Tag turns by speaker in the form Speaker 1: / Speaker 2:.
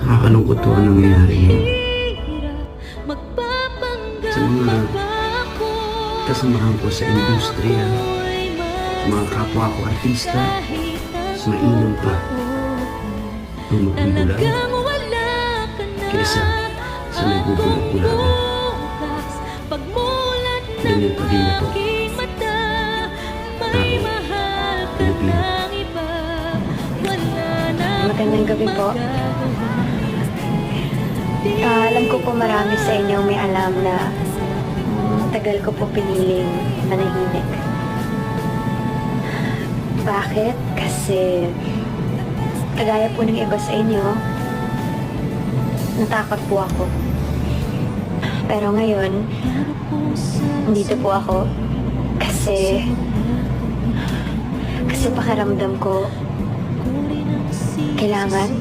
Speaker 1: Nakakalungkot to ang nangyayari ngayon. Sa mga kasamahan ko sa industriya, sa mga kapwa ko artista, mas mainam pa ang magbubulag kaysa sa nagbubulog-bulagan. Ganyan pa din ako. Tao, Pilipino.
Speaker 2: Magandang gabi po. Alam ko po marami sa inyo may alam na tagal ko po piniling manahimik. Bakit? Kasi kagaya po ng iba sa inyo, natakot po ako. Pero ngayon, nandito po ako kasi pakiramdam ko kailangan